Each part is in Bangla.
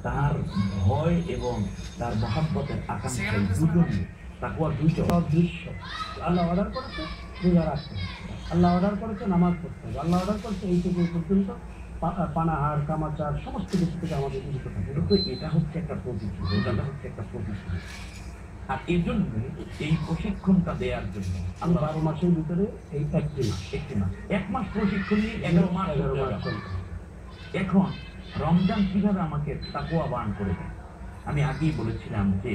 তার ভয় এবং তার মহাব্বতের আকাঙ্ক্ষা দুটোই তাকওয়ার দুইটা দৃশ্য। আল্লাহ অর্ডার করেছে রোজা রাখতে হবে, আল্লাহ অর্ডার করেছে নামাজ পড়তে হবে, আল্লাহ অর্ডার করেছে এই থেকে পর্যন্ত পানাহার কামাচার সমস্ত কিছু থেকে আমাদের বিরত থাকে। তো এটা হচ্ছে একটা প্রতিশ্রুতি, রোজাটা হচ্ছে একটা প্রতিশ্রুতি। আর এই জন্য এই প্রশিক্ষণটা দেওয়ার জন্য আল্লাহ 12 মাসের ভিতরে এই একটি মাস 1 মাস প্রশিক্ষণ নিয়ে 11 মাস চলবে। এখন রমজান কিভাবে আমাকে তাকওয়াবান করে দেয়? আমি আগেই বলেছিলাম যে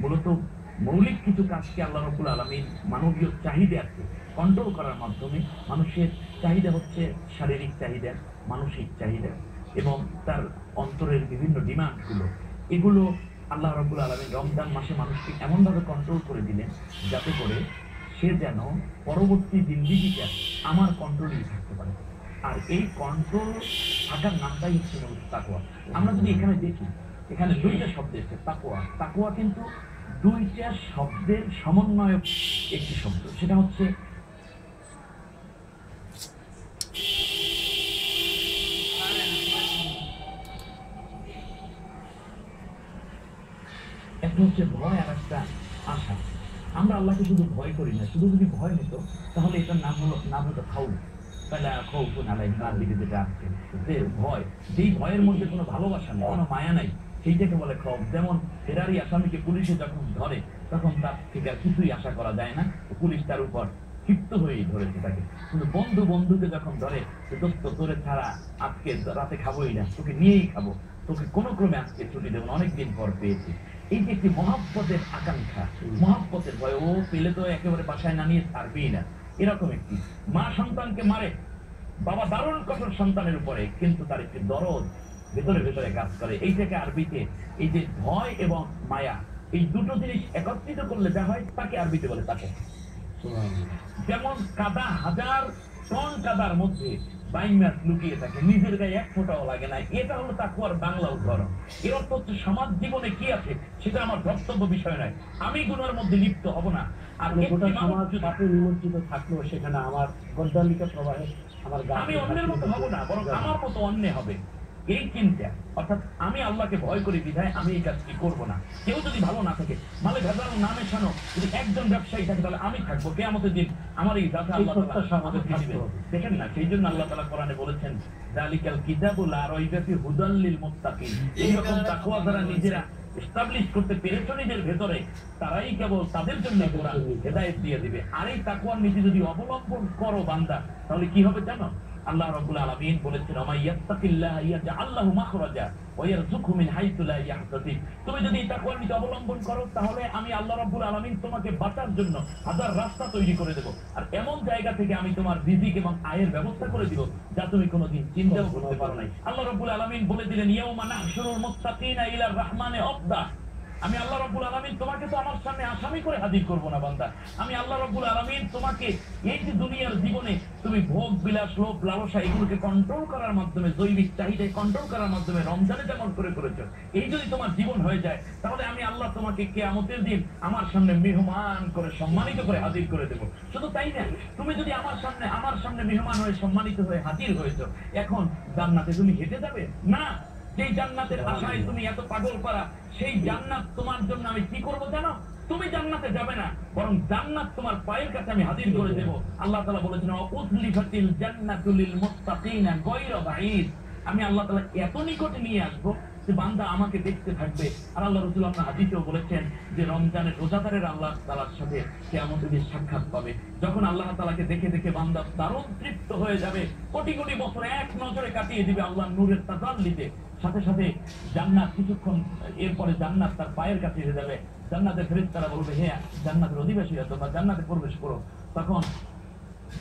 মূলত মৌলিক কিছু কাজকে আল্লাহ রাব্বুল আলামিন মানবীয় চাহিদাকে কন্ট্রোল করার মাধ্যমে, মানুষের চাহিদা হচ্ছে শারীরিক চাহিদা, মানসিক চাহিদা এবং তার অন্তরের বিভিন্ন ডিমান্ডগুলো, এগুলো আল্লাহ রাব্বুল আলামিন রমজান মাসে মানুষকে এমনভাবে কন্ট্রোল করে দিলেন যাতে করে সে যেন পরবর্তী জিন্দেগিটা আমার কন্ট্রোলেই থাকতে পারে। আর এই কন্ট্রোল থাকার নামটাই হচ্ছে তাকওয়া। আমরা যদি এখানে দেখি, এখানে দুইটা শব্দ এসেছে তাকওয়া। তাকওয়া কিন্তু দুইটা শব্দের সমন্বয়ক একটি শব্দ, সেটা হচ্ছে একটা হচ্ছে ভয় আর একটা আশা। আমরা আল্লাহকে শুধু ভয় করি না, শুধু যদি ভয় হতো তাহলে এটার নাম হতো খাউফ। তাহলে খাউফুন আলাইহিম আরবিতে যেটা আসছে যে ভয়, যেই ভয়ের মধ্যে কোনো ভালোবাসা নেই, কোনো মায়া নাই, সেইটাকে বলে খাউফ। যেমন ফেরারি আসামিকে পুলিশে যখন ধরে তখন তার থেকে আর কিছুই আশা করা যায় না, পুলিশ তার উপর ক্ষিপ্ত হয়েই ধরেছে তাকে। কিন্তু বন্ধুকে যখন ধরে দোস্ত তোরে ছাড়া আজকে রাতে খাবোই না, তোকে নিয়েই খাবো, তোকে কোনো ক্রমে আজকে ছুটি দেবো, অনেকদিন পর পেয়েছি। এই যে একটি মহাব্বতের আকাঙ্ক্ষা, মহাব্বতের ভয়, ও পেলে তো একেবারে বাসায় না নিয়ে ছাড়বেই না, এরকম একটি। মা সন্তানকে মারে, বাবা দারুণ কঠোর সন্তানের উপরে, কিন্তু তার একটি দরদ ভেতরে ভেতরে কাজ করে। এইটাকে আরবিতে এই যে ভয় এবং মায়া, এই দুটো জিনিস একত্রিত করলে যা হয় তাকে আরবিতে বলে তাকওয়া। যেমন কাদা, 1000 টন কাদার মধ্যে বাইন মাছ লুকিয়ে থাকে, নিজের গায়ে এক ফোঁটাও লাগে না, এটা হলো তাকওয়ার বাংলা উদাহরণ। এর অর্থ হচ্ছে সমাজ জীবনে কি আছে সেটা আমার ধর্তব্য বিষয় নয়, আমি গুনার মধ্যে লিপ্ত হব না। আর গোটা সমাজ পাপে নিমজ্জিত থাকলেও সেখানে আমার গদ্দালিকা প্রবাহে আমি অন্যের মতো হব না, বরং আমার মতো অন্য হবে, এই চিন্তা। অর্থাৎ আমি আল্লাহকে ভয় করি বিধায় আমি এই কাজটি করবো না। কেউ যদি ভালো না থাকে, মালে ভেজাল না মেশানো যদি একজন ব্যবসায়ী থাকে, তাহলে আমি থাকবো কিয়ামতের দিন, আমার এই জাতা আল্লাহ তাআলা থাকবে। দেখেন না, সেই জন্য আল্লাহ তাআলা কোরআনে বলেছেন যালিকাল কিতাবু লা রাইবা ফি হুদাল লিল মুত্তাকিন। এইরকম তাকওয়া যারা নিজেরা এস্টাবলিশ করতে পেরেছে নিজের ভেতরে, তারাই কেবল তাদের জন্য কোরআন হেদায়েত দিয়ে দিবে। আর এই তাকওয়ার নীতি যদি অবলম্বন করো বান্দা, তাহলে কি হবে জানো? আল্লাহ রাব্বুল আলামিন বলেছেন ওমাইয়াত্তাকিল্লাহা ইয়াজআল লাহু মাখরাজা ওয়া ইয়ারযুকহু মিন হাইতু লা ইয়াহতাসিব। তুমি যদি তাকওয়ার নীতি অবলম্বন করো, তাহলে আমি আল্লাহ রাব্বুল আলামিন তোমাকে বাঁচার জন্য হাজার রাস্তা তৈরি করে দেব, আর এমন জায়গা থেকে আমি তোমার রিজিক এবং আয়ের ব্যবস্থা করে দিব যা তুমি কোনোদিন চিন্তাও করতে পারো নাই। আল্লাহ রাব্বুল আলামিন বলে দিলেন ইয়াউমা নাহশুরুল মুত্তাকিনা ইলার রাহমানি আফদা। আমি আল্লাহ রাব্বুল আলামিন তোমাকে তো আমার সামনে আসামি করে হাজির করব না বান্দা। আমি আল্লাহ রাব্বুল আলামিন তোমাকে এই যে দুনিয়ার জীবনে তুমি ভোগ বিলাস, লোভ লালসা এগুলোকে কন্ট্রোল করার মাধ্যমে, জৈবিক চাহিদায় কন্ট্রোল করার মাধ্যমে রমজানে যেমন করেছো, এই যদি তোমার জীবন হয়ে যায়, তাহলে আমি আল্লাহ তোমাকে কিয়ামতের দিন আমার সামনে মেহমান করে সম্মানিত করে হাজির করে দেব। শুধু তাই না, তুমি যদি আমার সামনে মেহমান হয়ে সম্মানিত হয়ে হাজির হয়েছো, এখন জান্নাতে তুমি হেঁটে যাবে না। যেই জান্নাতের আশায় তুমি এত পাগল পারা, সেই জান্নাত তোমার জন্য আমি কি করবো জানো? তুমি জান্নাতে যাবে না, বরং জান্নাত তোমার পায়ের কাছে আমি হাজির করে দেব। আল্লাহ তাআলা বলেছেন উযলিফাতিল জান্নাতু লিল মুত্তাকিনা গায়রা বাঈদ। আমি আল্লাহ তাআলা এত নিকটে নিয়ে আসবো যে বান্দা আমাকে দেখতে থাকবে। আর আল্লাহ রাসূল আপনার হাদিসেও বলেছেন যে রমজানের রোজাদারের আল্লাহ তাআলার সাথে কিয়ামতের দিন সাক্ষাৎ পাবে। যখন আল্লাহ তাআলাকে দেখে দেখে বান্দা দারুণ তৃপ্ত হয়ে যাবে, কোটি কোটি বছর এক নজরে কাটিয়ে দিবে আল্লাহর নূরের তাজাল্লিতে, সাথে সাথে জান্নাত কিছুক্ষণ এরপরে জান্নাত তার পায়ের কাছে এসে যাবে। জান্নাতের ফেরেশতারা বলবে হে জান্নাতের অধিবাসীরা তোমরা জান্নাতে প্রবেশ করো। তখন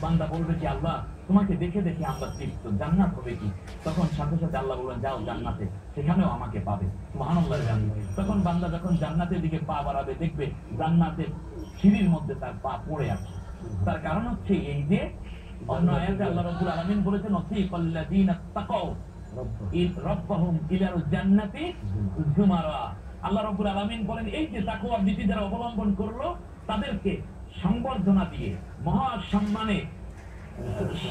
বান্দা বলবে কি আল্লাহ তোমাকে দেখে দেখে আমরা তৃপ্ত, জান্নাত হবে কি? তখন সাথে সাথে আল্লাহ বলবেন যাও জান্নাতে, সেখানেও আমাকে পাবে। সুবহানাল্লাহ। তখন বান্দা যখন জান্নাতের দিকে পা বাড়াবে, দেখবে জান্নাতের সিঁড়ির মধ্যে তার পা পড়ে আছে। তার কারণ হচ্ছে এই যে অন্য আয়াতে আল্লাহ রাব্বুল আলামিন বলেছেন ওয়াসিকাল্লাযীনা তাকাউ রাব্বাহুম ইলাল জান্নাতি যুমারা। আল্লাহ রাব্বুল আলামিন বলেন এই যে তাকওয়ার নীতি যারা অবলম্বন করলো, তাদেরকে সংবর্ধনা দিয়ে মহা সম্মানে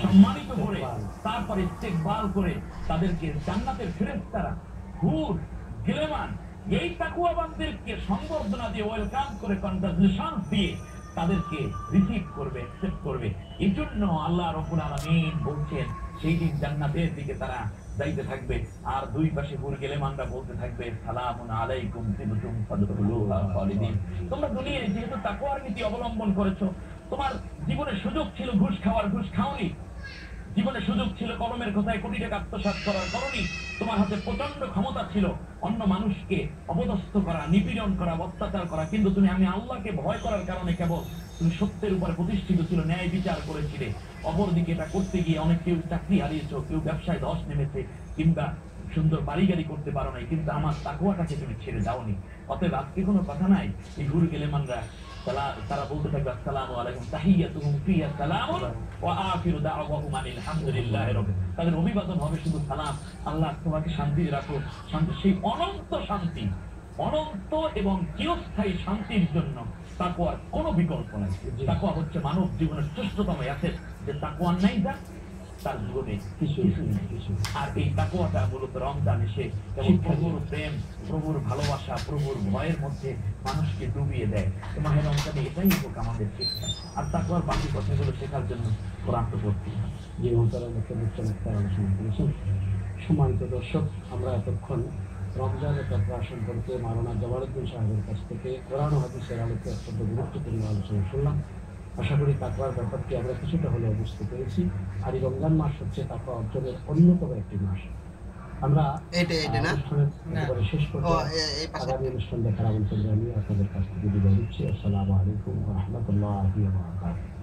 সম্মানিত করে তারপরে ইস্তেকবাল করে তাদেরকে জান্নাতের ফেরেশতারা হুর গিলেমান এই তাকওয়াবানদেরকে সংবর্ধনা দিয়ে ওয়েলকাম করে কনগ্রাচুলেশন দিয়ে তাদেরকে রিসিভ করবে, অ্যাকসেপ্ট করবে। এই জন্য আল্লাহ রাব্বুল আলামিন বলছেন সেই দিন জান্নাতের দিকে তারা যাইতে থাকবে, আর দুই পাশে হুর গিলেমানরা বলতে থাকবে সালামুন আলাইকুম তিবতুম ফাদখুলুহা খালিদিন। তোমরা দুনিয়ায় যেহেতু তাকওয়ার নীতি অবলম্বন করেছো, তোমার জীবনে সুযোগ ছিল ঘুষ খাওয়ার, ঘুষ খাওনি। জীবনে সুযোগ ছিল কলমের কথায় কোটি টাকা আত্মসাৎ করার, করনি। তোমার হাতে প্রচন্ড ক্ষমতা ছিল অন্য মানুষকে অপদস্থ করা, নিপীড়ন করা, অত্যাচার করা, কিন্তু তুমি আমি আল্লাহকে ভয় করার কারণে কেবল তুমি সত্যের উপরে প্রতিষ্ঠিত ছিল, ন্যায় বিচার করেছিলে। অপরদিকে এটা করতে গিয়ে অনেক কেউ চাকরি হারিয়েছো, কেউ ব্যবসায় ধস নেমেছে, কিংবা সুন্দর বাড়ি গাড়ি করতে পারো নাই, কিন্তু আমার তাকওয়াটাকে তুমি ছেড়ে দাওনি। অতএব আজকে কোনো কথা নাই। এই হুর গিলেমানরা তারা বলতে থাকবে আসসালামু আলাইকুম তাহিয়াতুহুম ফিহা সালামুন ওয়া আখিরু দাওয়াহুম আনিল হামদুলিল্লাহি রাব্বিল আলামিন। তাদের অভিবাদন হবে শুধু সালাম, আল্লাহ তোমাকে শান্তি রাখো। শান্তি, সেই অনন্ত শান্তি, অনন্ত এবং চিরস্থায়ী শান্তির জন্য তাকওয়ার কোনো বিকল্প নাই। তাকওয়া হচ্ছে মানব জীবনের শ্রেষ্ঠতম অ্যাসেট। যে তাকওয়া নাই যা তার জীবনে কিছুই নেই। আর এই তাকওয়াটা মূলত রমজান এসে এবং প্রভুর প্রেম, প্রভুর ভালোবাসা, প্রভুর ভয়ের মধ্যে মানুষকে ডুবিয়ে দেয়। মাহে রমজানে এটাই হোক আমাদের শিক্ষা। আর তাকওয়ার বাকি কথাগুলো শেখার জন্য কোরআন তো পড়তে হয়। যে চমৎকার আলোচনা করেছেন। সম্মানিত দর্শক, আমরা এতক্ষণ রমজানের তাকওয়া সম্পর্কে মাওলানা জামালউদ্দিন সাহেবের কাছ থেকে কোরআন ও হাদিসের আলোকে অত্যন্ত গুরুত্বপূর্ণ আলোচনা শুনলাম। আশা করি তাকওয়ার ব্যাপারটি আমরা কিছুটা হলেও বুঝতে পেরেছি। আর এই রমজান মাস হচ্ছে তাকওয়া অর্জনের অন্যতম একটি মাস। আমরা অনুষ্ঠানের একেবারে শেষ করতে আগামী অনুষ্ঠান দেখার আমন্ত্রণ জানিয়ে আপনাদের কাছ থেকে বিদায় নিচ্ছি। আসসালামু আলাইকুম ওয়া রাহমাতুল্লাহি ওয়া বারাকাতুহু।